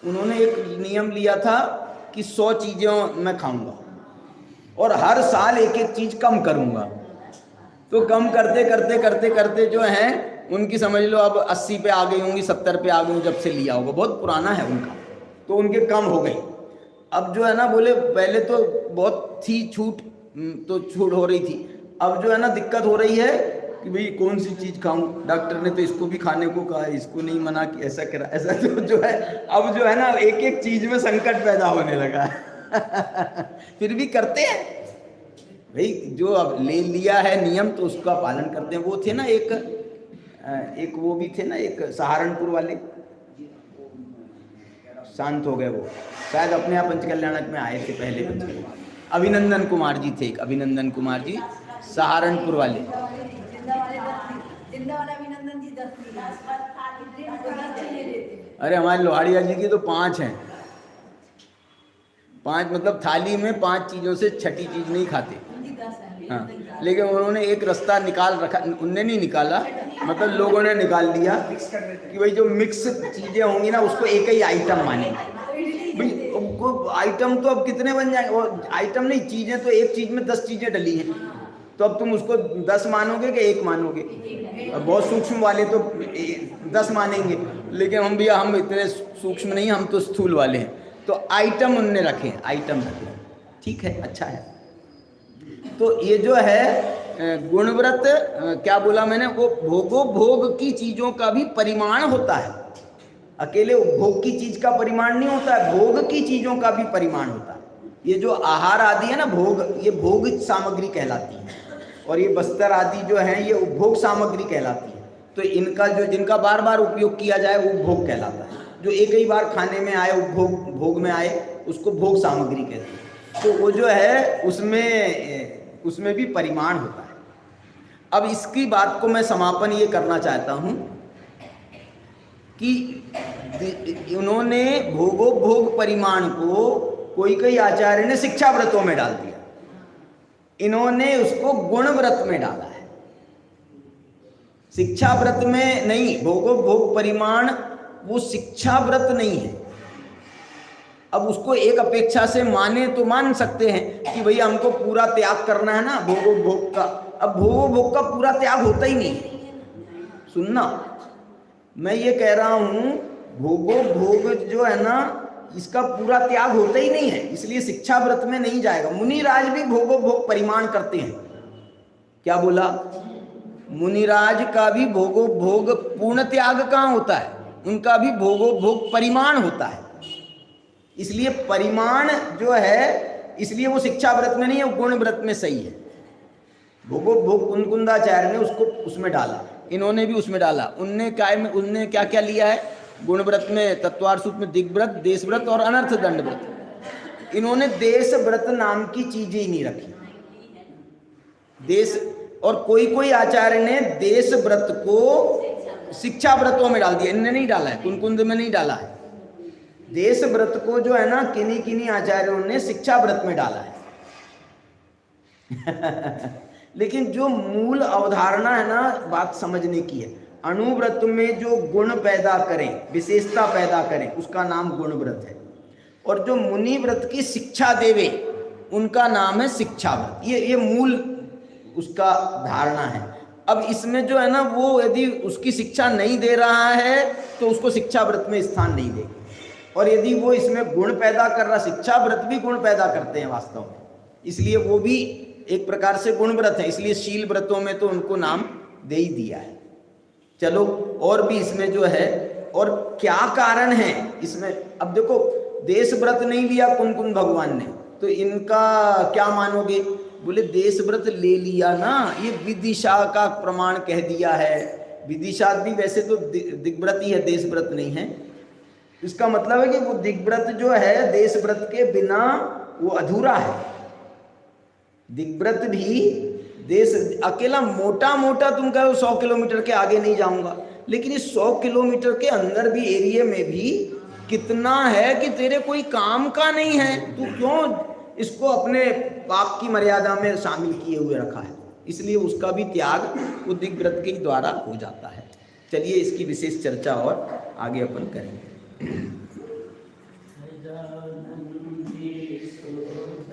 उन्होंने एक नियम लिया था कि 100 चीज़ें मैं खाऊंगा और हर साल एक एक चीज़ कम करूंगा। तो कम करते करते करते करते जो है उनकी समझ लो अब 80 पे आ गई होंगी, 70 पे आ गई, जब से लिया होगा, बहुत पुराना है उनका, तो उनके कम हो गई। अब जो है ना बोले पहले तो बहुत थी छूट, तो छूट हो रही थी, अब जो है ना दिक्कत हो रही है कि भाई कौन सी चीज़ खाऊं, डॉक्टर ने तो इसको भी खाने को कहा, इसको नहीं मना कि ऐसा करा ऐसा, तो जो है अब जो है ना एक एक चीज़ में संकट पैदा होने लगा है फिर भी करते हैं भाई, जो अब ले लिया है नियम तो उसका पालन करते हैं। वो थे ना एक वो भी थे ना, एक सहारनपुर वाले, शांत हो गए वो, शायद अपने आप पंचकल्याणक में आए थे पहले पंचकल्याण, अभिनंदन कुमार जी थे, एक अभिनंदन कुमार जी सहारनपुर वाले। अरे हमारे लोहाड़िया जी की तो 5 हैं, 5 मतलब थाली में 5 चीज़ों से छठी चीज़ नहीं खाते। हाँ, लेकिन उन्होंने एक रास्ता निकाल रखा, उनने नहीं निकाला, मतलब लोगों ने निकाल दिया कि भाई जो मिक्स चीज़ें होंगी ना उसको एक ही आइटम मानेंगे। भाई वो आइटम तो अब कितने बन जाएंगे, वो आइटम नहीं, चीज़ें तो एक चीज़ में 10 चीज़ें डली हैं, तो अब तुम उसको 10 मानोगे कि 1 मानोगे? बहुत सूक्ष्म वाले तो 10 मानेंगे, लेकिन हम इतने सूक्ष्म नहीं, हम तो स्थूल वाले हैं, तो आइटम उनने रखे, आइटम रखे, ठीक है, अच्छा है। तो ये जो है गुणव्रत, क्या बोला मैंने, वो भोगोपभोग की चीज़ों का भी परिमाण होता है, अकेले उपभोग की चीज़ का परिमाण नहीं होता है, भोग की चीज़ों का भी परिमाण होता है। ये जो आहार आदि है ना भोग, ये भोग सामग्री कहलाती है, और ये बस्तर आदि जो है ये उपभोग सामग्री कहलाती है। तो इनका जो जिनका बार बार उपयोग किया जाए वो उपभोग कहलाता है, जो एक ही बार खाने में आए, उपभोग भोग में आए, उसको भोग सामग्री कहते हैं। तो वो जो है उसमें भी परिमाण होता है। अब इसकी बात को मैं समापन ये करना चाहता हूँ कि उन्होंने भोगोपभोग परिमाण को कोई आचार्य ने शिक्षा व्रतों में डाल दिया, इन्होंने उसको गुण व्रत में डाला है, शिक्षा व्रत में नहीं। भोगोपभोग परिमाण वो शिक्षा व्रत नहीं है। अब उसको एक अपेक्षा से माने तो मान सकते हैं कि भैया हमको पूरा त्याग करना है ना भोगोपभोग का, अब भोगोपभोग का पूरा त्याग होता ही नहीं। सुनना, मैं ये कह रहा हूं भोगोपभोग जो है ना इसका पूरा त्याग होता ही नहीं है, इसलिए शिक्षा व्रत में नहीं जाएगा। मुनिराज भी भोगोपभोग परिमाण करते हैं। क्या बोला? मुनिराज का भी भोगोपभोग पूर्ण त्याग कहाँ होता है, उनका भी भोगोपभोग परिमाण होता है। इसलिए परिमाण जो है, इसलिए वो शिक्षा व्रत में नहीं है, वो गुण व्रत में सही है। भोगोपभोग कुंकुंदाचार्य ने उसको उसमें डाला, इन्होंने भी उसमें डाला। उनने क्या क्या लिया है गुण व्रत में? तत्वार सूत्र में दिग्व्रत, देश व्रत और अनर्थ दंड व्रत। इन्होंने देश व्रत नाम की चीजें ही नहीं रखी। देश, और कोई आचार्य ने देश व्रत को शिक्षा व्रतों में डाल दिया, इनने नहीं डाला है, कुंकुंद में नहीं डाला है। देश व्रत को जो है ना किन्हीं आचार्यों ने शिक्षा व्रत में डाला है लेकिन जो मूल अवधारणा है ना, बात समझने की है। अणुव्रत में जो गुण पैदा करें, विशेषता पैदा करें, उसका नाम गुण व्रत है, और जो मुनि व्रत की शिक्षा देवे उनका नाम है शिक्षा व्रत। ये मूल उसका धारणा है। अब इसमें जो है ना वो यदि उसकी शिक्षा नहीं दे रहा है तो उसको शिक्षा व्रत में स्थान नहीं देगा, और यदि वो इसमें गुण पैदा कर रहा, शिक्षा व्रत भी गुण पैदा करते हैं वास्तव में, इसलिए वो भी एक प्रकार से गुण व्रत है, इसलिए शील व्रतों में तो उनको नाम दे ही दिया है। चलो, और भी इसमें जो है, और क्या कारण है इसमें। अब देखो, देश व्रत नहीं लिया कुंकुंद भगवान ने, तो इनका क्या मानोगे? बोले देश व्रत ले लिया ना, ये विदिशा का प्रमाण कह दिया है। विदिशा भी वैसे तो दिग्व्रत ही है, देश व्रत नहीं है। इसका मतलब है कि वो दिग्व्रत जो है देश व्रत के बिना वो अधूरा है। दिग्व्रत भी देश, अकेला मोटा मोटा तुम कहो 100 किलोमीटर के आगे नहीं जाऊंगा, लेकिन इस 100 किलोमीटर के अंदर भी एरिया में भी कितना है कि तेरे कोई काम का नहीं है, तू क्यों इसको अपने पाप की मर्यादा में शामिल किए हुए रखा है? इसलिए उसका भी त्याग वो दिग्व्रत के द्वारा हो जाता है। चलिए इसकी विशेष चर्चा और आगे अपन करेंगे। सच्चिदानंदी शुद्ध